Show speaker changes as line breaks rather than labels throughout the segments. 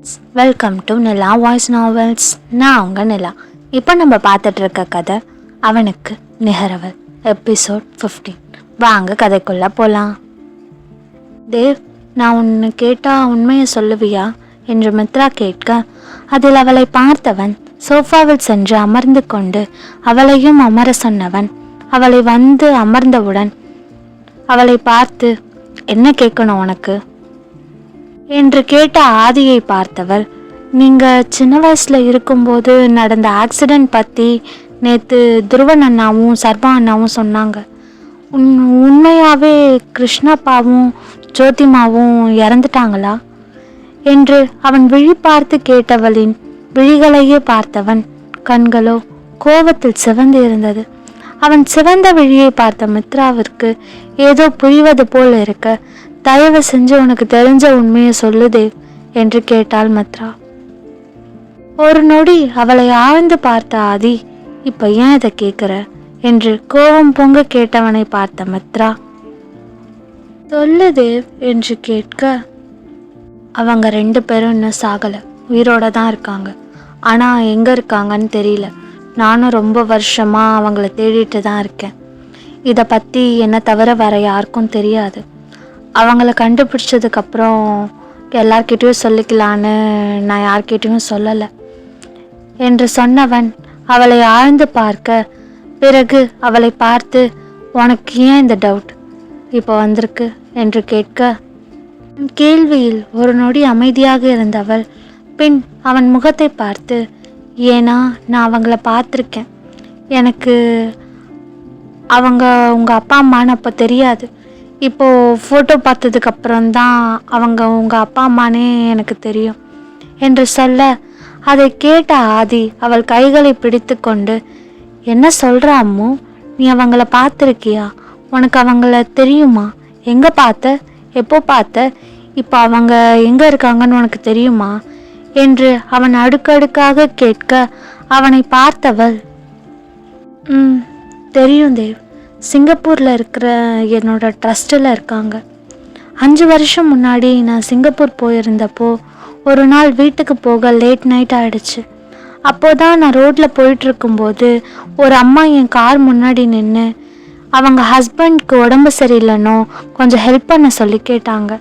Friends, welcome to Nila voice novels. நான் உங்க நிலா. இப்போ நம்ம பார்த்துட்டு இருக்க கதை அவனுக்கு நிகரவல், எபிசோட் 15. வாங்க கதைக்குள்ள போகலாம். தேவ், நான் உன்னை கேட்டால் உண்மையை சொல்லுவியா என்று மித்ரா கேட்க, அதில் அவளை பார்த்தவன் சோஃபாவில் சென்று அமர்ந்து கொண்டு அவளையும் அமர சொன்னவன் அவளை வந்து அமர்ந்தவுடன் அவளை பார்த்து, என்ன கேட்கணும் உனக்கு என்று கேட்ட ஆதியை பார்த்தவர், நீங்கள் சின்ன வயசில் இருக்கும்போது நடந்த ஆக்சிடெண்ட் பற்றி நேற்று துருவன் அண்ணாவும் சர்வா அண்ணாவும் சொன்னாங்க. உண்மையாகவே கிருஷ்ணப்பாவும் ஜோதிமாவும் இறந்துட்டாங்களா என்று அவன் விழி பார்த்து கேட்டவளின் விழிகளையே பார்த்தவன் கண்களோ கோபத்தில் சிவந்து இருந்தது. அவன் சிவந்த விழியை பார்த்த மித்ராவிற்கு ஏதோ புரிவது போல் இருக்க, தயவு செஞ்சு உனக்கு தெரிஞ்ச உண்மையை சொல்லு தேவ் என்று கேட்டாள் மித்ரா. ஒரு நொடி அவளை ஆழ்ந்து பார்த்த ஆதி, இப்ப ஏன் இதை கேட்குற என்று கோபம் பொங்க கேட்டவனை பார்த்த மித்ரா, சொல்லு தேவ் என்று கேட்க, அவங்க 2 பேரும் இன்னும் சாகலை, உயிரோட தான் இருக்காங்க. ஆனால் எங்கே இருக்காங்கன்னு தெரியல. நானும் ரொம்ப வருஷமாக அவங்கள தேடிட்டு தான் இருக்கேன். இதை பற்றி என்னை தவிர வேற யாருக்கும் தெரியாது. அவங்கள கண்டுபிடிச்சதுக்கப்புறம் எல்லார்கிட்டையும் சொல்லிக்கலான்னு நான் யார்கிட்டையும் சொல்லலை என்று சொன்னவன் அவளை ஆழ்ந்து பார்க்க, பிறகு அவளை பார்த்து, உனக்கு ஏன் இந்த டவுட் இப்போ வந்திருக்கு என்று கேட்க, கேள்வியில் ஒரு நொடி அமைதியாக இருந்தவள் பின் அவன் முகத்தை பார்த்து, ஏன்னா நான் அவங்கள பார்த்துருக்கேன். எனக்கு அவங்க உங்கள் அப்பா அம்மான்னு அப்போ தெரியாது. இப்போது ஃபோட்டோ பார்த்ததுக்கப்புறம்தான் அவங்க உங்கள் அப்பா அம்மானே எனக்கு தெரியும் என்று சொல்ல, அதை கேட்ட ஆதி அவள் கைகளை பிடித்து கொண்டு, என்ன சொல்கிற அம்மு, நீ அவங்கள பார்த்துருக்கியா? உனக்கு அவங்கள தெரியுமா? எங்கே பார்த்த? எப்போ பார்த்த? இப்போ அவங்க எங்கே இருக்காங்கன்னு உனக்கு தெரியுமா என்று அவன் அடுக்கடுக்காக கேட்க, அவனை பார்த்தவள், தெரியும் தேவ், சிங்கப்பூரில் இருக்கிற என்னோட ட்ரஸ்ட்டில் இருக்காங்க. 5 வருஷம் முன்னாடி நான் சிங்கப்பூர் போயிருந்தப்போ ஒரு நாள் வீட்டுக்கு போக லேட் நைட் ஆகிடுச்சு. அப்போதான் நான் ரோட்டில் போயிட்டுருக்கும்போது ஒரு அம்மா என் கார் முன்னாடி நின்று அவங்க ஹஸ்பண்ட்க்கு உடம்பு சரியில்லைனோ கொஞ்சம் ஹெல்ப் பண்ண சொல்லி கேட்டாங்க.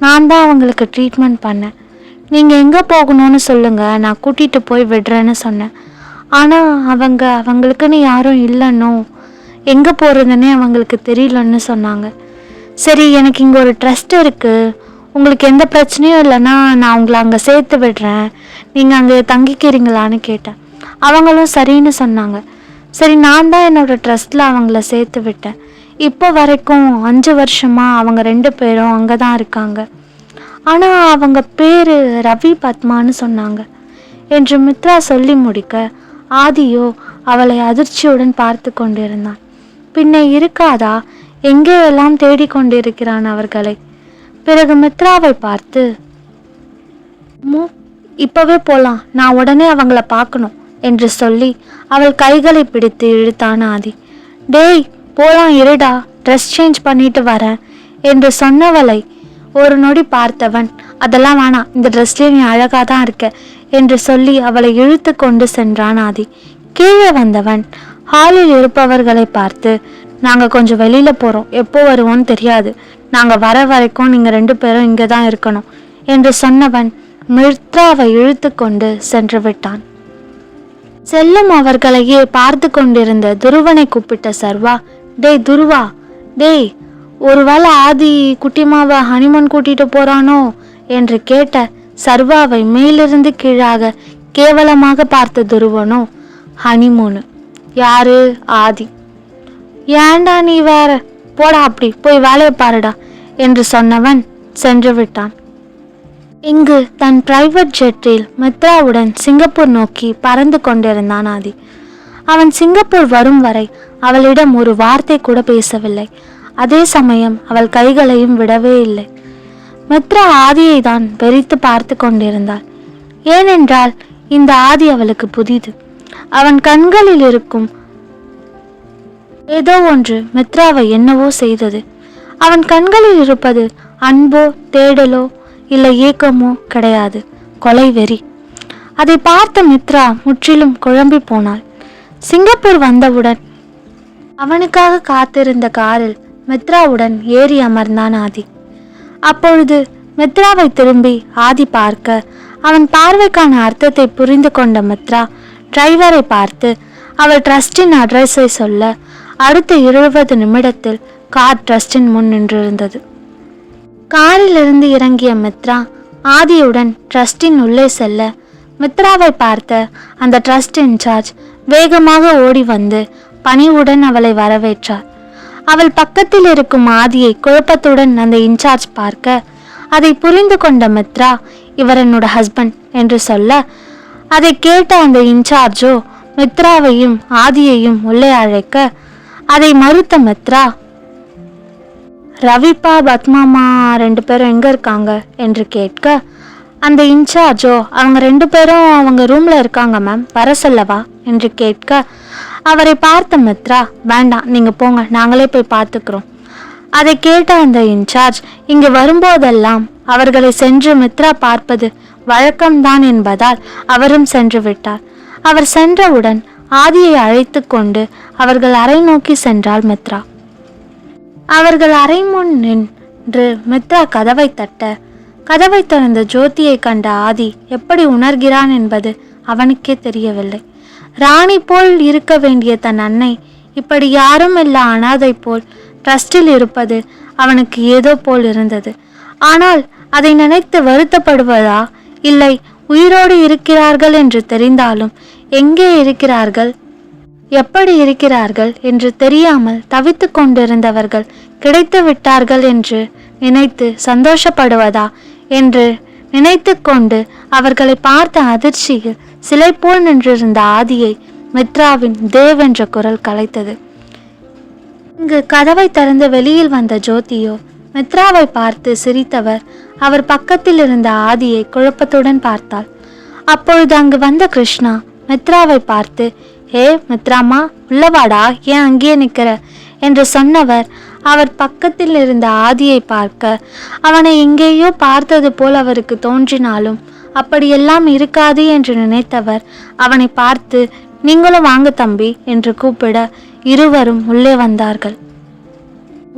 நான் தான் அவங்களுக்கு ட்ரீட்மெண்ட் பண்ணேன். நீங்கள் எங்கே போகணும்னு சொல்லுங்கள், நான் கூட்டிகிட்டு போய் விடுறேன்னு சொன்னேன். ஆனால் அவங்களுக்குன்னு யாரும் இல்லைன்னோ எங்கே போகிறதுன்னே அவங்களுக்கு தெரியலன்னு சொன்னாங்க. சரி, எனக்கு இங்கே ஒரு ட்ரஸ்ட் இருக்குது, உங்களுக்கு எந்த பிரச்சனையும் இல்லைன்னா நான் உங்களை அங்கே சேர்த்து விடுறேன், நீங்கள் அங்கே தங்கிக்கிறீங்களான்னு கேட்டேன். அவங்களும் சரின்னு சொன்னாங்க. சரி, நான் தான் என்னோடய ட்ரஸ்ட்டில் அவங்கள சேர்த்து விட்டேன். இப்போ வரைக்கும் 5 வருஷமாக அவங்க 2 பேரும் அங்கே தான் இருக்காங்க. ஆனால் அவங்க பேர் ரவி பத்மான்னு சொன்னாங்க என்று மித்ரா சொல்லி முடிக்க, ஆதியோ அவளை அதிர்ச்சியுடன் பார்த்து கொண்டிருந்தான். பின்ன இருக்காதா, எங்கே எல்லாம் தேடிக்கொண்டிருக்கிறான் அவர்களை. பிறகு மித்ராவை பார்த்து, இப்பவே போலாம், நான் உடனே அவங்கள பார்க்கணும் என்று சொல்லி அவள் கைகளை பிடித்து இழுத்தான் ஆதி. டேய் போலாம், இருடா, ட்ரெஸ் சேஞ்ச் பண்ணிட்டு வரேன் என்று சொன்னவளை ஒரு நொடி பார்த்தவன், அதெல்லாம் வேணாம், இந்த ட்ரெஸ்லேயே நீ அழகாக தான் இருக்க என்று சொல்லி அவளை இழுத்து கொண்டு சென்றான் ஆதி. கீழே வந்தவன் ஹாலில் இருப்பவர்களை பார்த்து, நாங்கள் கொஞ்சம் வெளியில் போகிறோம், எப்போ வருவோன்னு தெரியாது, நாங்கள் வர வரைக்கும் நீங்கள் 2 பேரும் இங்கே தான் இருக்கணும் என்று சொன்னவன் மித்ராவை இழுத்து கொண்டு சென்று விட்டான். செல்லும் அவர்களையே பார்த்து கொண்டிருந்த துருவனை கூப்பிட்ட சர்வா, டேய் துருவா, டேய், ஒருவேளை ஆதி குட்டிமாவை ஹனிமூன் கூட்டிட்டு போறானோ என்று கேட்ட சர்வாவை மேலிருந்து கீழாக கேவலமாக பார்த்த துருவனோ, ஹனிமூனு யாரு? ஆதி. ஏண்டா நீ வேற, போடா, அப்படி போய் வேலையை பாருடா என்று சொன்னவன் சென்று விட்டான். இங்கு தன் பிரைவேட் ஜெட்டில் மித்ராவுடன் சிங்கப்பூர் நோக்கி பறந்து கொண்டிருந்தான் ஆதி. அவன் சிங்கப்பூர் வரும் வரை அவளிடம் ஒரு வார்த்தை கூட பேசவில்லை. அதே சமயம் அவள் கைகளையும் விடவே இல்லை. மித்ரா ஆதியை தான் வெறித்து பார்த்து கொண்டிருந்தாள். ஏனென்றால் இந்த ஆதி அவளுக்கு புதிது. அவன் கண்களில் இருக்கும் ஏதோ ஒன்று மித்ராவை என்னவோ செய்தது. அவன் கண்களில் இருப்பது அன்போ தேடலோ இல்லை ஏக்கமோ கிடையாது, கொலை வெறி. அதை பார்த்த மித்ரா முற்றிலும் குழம்பி போனாள். சிங்கப்பூர் வந்தவுடன் அவனுக்காக காத்திருந்த காரில் மித்ராவுடன் ஏறி அமர்ந்தான் ஆதி. அப்பொழுது மித்ராவை திரும்பி ஆதி பார்க்க அவன் பார்வைக்கான அர்த்தத்தை புரிந்து கொண்ட மித்ரா டிரைவரை பார்த்து அவள் ட்ரஸ்டின் அட்ரஸை சொல்ல அடுத்த 20 நிமிடத்தில் கார் ட்ரஸ்டின் முன் நின்றிருந்தது. காரிலிருந்து இறங்கிய மித்ரா ஆதியுடன் ட்ரஸ்டின் உள்ளே செல்ல மித்ராவை பார்த்த அந்த ட்ரஸ்ட் இன்சார்ஜ் வேகமாக ஓடி வந்து பணிவுடன் அவளை வரவேற்றார். அவள் பக்கத்தில் இருக்கும் ஆதியை குழப்பத்துடன் அந்த இன்சார்ஜ் பார்க்க அதை புரிந்து கொண்ட மித்ரா இவர் என்னோட ஹஸ்பண்ட் என்று சொல்ல அதை கேட்ட அந்த இன்சார்ஜோ மித்ராவையும் ஆதியையும் உள்ளே அழைக்க அதை மறுத்த மித்ரா, ரவிப்பா பத்மாமா 2 பேரும் எங்க இருக்காங்க என்று கேட்க அந்த இன்சார்ஜோ அவங்க 2 பேரும் அவங்க ரூம்ல இருக்காங்க மேம், வர சொல்லவா என்று கேட்க அவரை பார்த்த மித்ரா, வேண்டாம் நீங்க போங்க, நாங்களே போய் பார்த்துக்கிறோம். அதை கேட்ட அந்த இன்சார்ஜ் இங்கு வரும்போதெல்லாம் அவர்களை சென்று மித்ரா பார்ப்பது வழக்கம்தான் என்பதால் அவரும் சென்று விட்டார். அவர் சென்றவுடன் ஆதியை அழைத்து கொண்டு அவர்கள் அறை நோக்கி சென்றாள் மித்ரா. அவர்கள் அறை முன் நின்று மித்ரா கதவை தட்ட கதவை திறந்த ஜோதியை கண்ட ஆதி எப்படி உணர்கிறான் என்பது அவனுக்கே தெரியவில்லை. ராணி போல் இருக்க வேண்டிய தன் அன்னை இப்படி யாரும் இல்லா அனாதை போல் ட்ரஸ்டில் இருப்பது அவனுக்கு ஏதோ போல் இருந்தது. ஆனால் அதை நினைத்து வருத்தப்படுவதா, இல்லை உயிரோடு இருக்கிறார்கள் என்று தெரிந்தாலும் எங்கே இருக்கிறார்கள், எப்படி இருக்கிறார்கள் என்று தெரியாமல் தவித்து கொண்டிருந்தவர்கள் கிடைத்து விட்டார்கள் என்று நினைத்து சந்தோஷப்படுவதா என்று நினைத்து கொண்டு அவர்களை பார்த்த அதிர்ச்சியில் சிலை போல் நின்றிருந்த ஆதியை மித்ராவின் தேவ் என்ற குரல் கலைத்தது. இங்கு கதவை திறந்து வெளியில் வந்த ஜோதியோ மித்ராவை பார்த்து சிரித்தவர் அவர் பக்கத்தில் இருந்த ஆதியை குழப்பத்துடன் பார்த்தாள். அப்பொழுது அங்கு வந்த கிருஷ்ணா மித்ராவை பார்த்து, ஹே மித்ராமா, உள்ளவாடா, ஏன் அங்கேயே நிற்கிற என்று சொன்னவர் அவர் பக்கத்தில் இருந்த ஆதியை பார்க்க அவனை எங்கேயோ பார்த்தது போல் அவருக்கு தோன்றினாலும் அப்படியெல்லாம் இருக்காது என்று நினைத்தவர் அவனை பார்த்து, நீங்களும் வாங்க தம்பி என்று கூப்பிட இருவரும் உள்ளே வந்தார்கள்.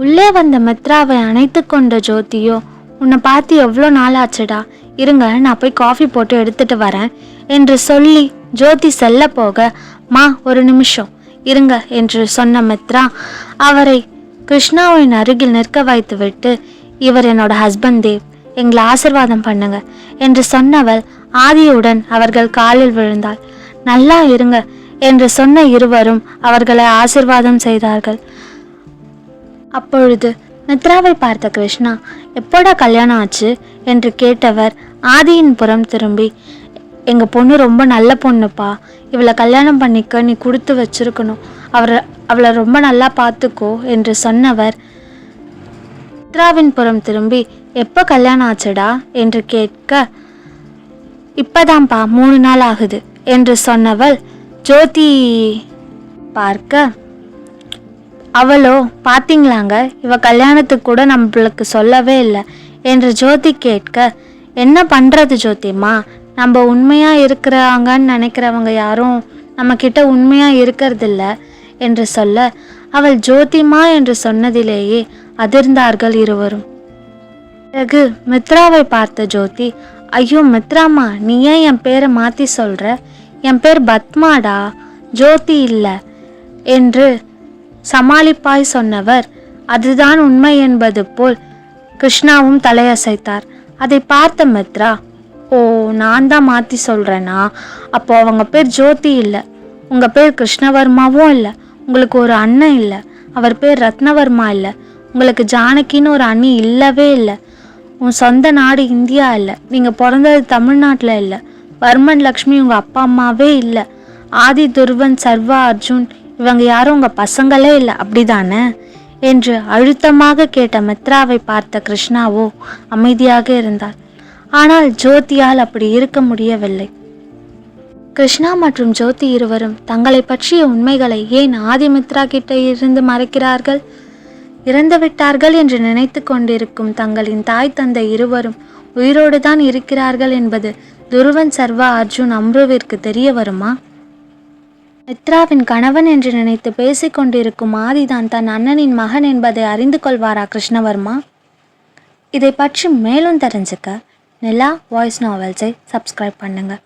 உள்ளே வந்த மித்ராவை அணைத்து கொண்ட ஜோதியோ, உன்னை பார்த்து எவ்வளோ நாள் ஆச்சுடா, இருங்க நான் போய் காஃபி போட்டு எடுத்துட்டு வரேன் என்று சொல்லி ஜோதி செல்ல போக, மா ஒரு நிமிஷம் இருங்க என்று சொன்ன மித்ரா அவரை கிருஷ்ணாவின் அருகில் நிற்க வைத்து விட்டு, இவர் என்னோட ஹஸ்பண்ட் தேவ், எங்களை ஆசிர்வாதம் பண்ணுங்க என்று சொன்னவள் ஆதியுடன் அவர்கள் காலில் விழுந்தாள். நல்லா இருங்க என்று சொன்ன இருவரும் அவர்களை ஆசிர்வாதம் செய்தார்கள். அப்பொழுது மித்ராவை பார்த்த கிருஷ்ணா, எப்போடா கல்யாணம் ஆச்சு என்று கேட்டவர் ஆதியின் புறம் திரும்பி, எங்கள் பொண்ணு ரொம்ப நல்ல பொண்ணுப்பா, இவளை கல்யாணம் பண்ணிக்க நீ கொடுத்து வச்சிருக்கணும், அவளை ரொம்ப நல்லா பார்த்துக்கோ என்று சொன்னவர் மித்ராவின் புறம் திரும்பி, எப்போ கல்யாணம் ஆச்சுடா என்று கேட்க, இப்பதான்ப்பா 3 நாள் ஆகுது என்று சொன்னவள் ஜோதி பார்க்க, அவளோ பார்த்தீங்களாங்க, இவ கல்யாணத்துக்கு கூட நம்மளுக்கு சொல்லவே இல்லை என்று ஜோதி கேட்க, என்ன பண்ணுறது ஜோதிம்மா, நம்ம உண்மையாக இருக்கிறாங்கன்னு நினைக்கிறவங்க யாரும் நம்மக்கிட்ட உண்மையாக இருக்கிறதில்ல என்று சொல்ல அவள் ஜோதிமா என்று சொன்னதிலேயே அதிர்ந்தார்கள் இருவரும். பிறகு மித்ராவை பார்த்த ஜோதி, ஐயோ மித்ராமா, நீ ஏன் என் பேரை மாற்றி சொல்கிற, என் பேர் பத்மாடா, ஜோதி இல்லை என்று சமாளிப்பாய் சொன்னவர் அதுதான் உண்மை என்பது போல் கிருஷ்ணாவும் தலையசைத்தார். அதை பார்த்த மித்ரா, ஓ நான் தான் மாற்றி சொல்கிறேன்னா, அப்போ அவங்க பேர் ஜோதி இல்லை, உங்கள் பேர் கிருஷ்ணவர்மாவும் இல்லை, உங்களுக்கு ஒரு அண்ணன் இல்லை, அவர் பேர் ரத்னவர்மா இல்லை, உங்களுக்கு ஜானகின்னு ஒரு அண்ணி இல்லவே இல்லை, உன் சொந்த நாடு இந்தியா இல்லை, நீங்கள் பிறந்தது தமிழ்நாட்டில் இல்லை, வர்மன் லக்ஷ்மி உங்கள் அப்பா அம்மாவே இல்லை, ஆதி துருவன் சர்வா அர்ஜுன் இவங்க யாரும் உங்கள் பசங்களே இல்லை, அப்படிதானே என்று அழுத்தமாக கேட்ட மித்ராவை பார்த்த கிருஷ்ணாவோ அமைதியாக இருந்தார். ஆனால் ஜோதியால் அப்படி இருக்க முடியவில்லை. கிருஷ்ணா மற்றும் ஜோதி இருவரும் தங்களை பற்றிய உண்மைகளை ஏன் ஆதிமித்ரா கிட்ட இருந்து மறைக்கிறார்கள்? இறந்து விட்டார்கள் என்று நினைத்து கொண்டிருக்கும் தங்களின் தாய் தந்தை இருவரும் உயிரோடு தான் இருக்கிறார்கள் என்பது துருவன் சர்வா அர்ஜுன் அம்ருவிற்கு தெரிய வருமா? மித்ராவின் கணவன் என்று நினைத்து பேசிக்கொண்டிருக்கும் ஆதிதான் தன் அண்ணனின் மகன் என்பதை அறிந்து கொள்வாரா கிருஷ்ணவர்மா? இதை பற்றி மேலும் தெரிஞ்சுக்க நிலா வாய்ஸ் நாவல்ஸை சப்ஸ்கிரைப் பண்ணுங்கள்.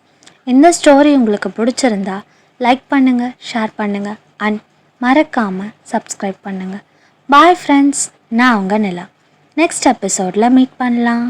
இந்த ஸ்டோரி உங்களுக்கு பிடிச்சிருந்தா லைக் பண்ணுங்கள், ஷேர் பண்ணுங்கள் அண்ட் மறக்காமல் சப்ஸ்கிரைப் பண்ணுங்கள். பாய் ஃப்ரெண்ட்ஸ், நான் உங்கள் நிலா. நெக்ஸ்ட் எபிசோடில் மீட் பண்ணலாம்.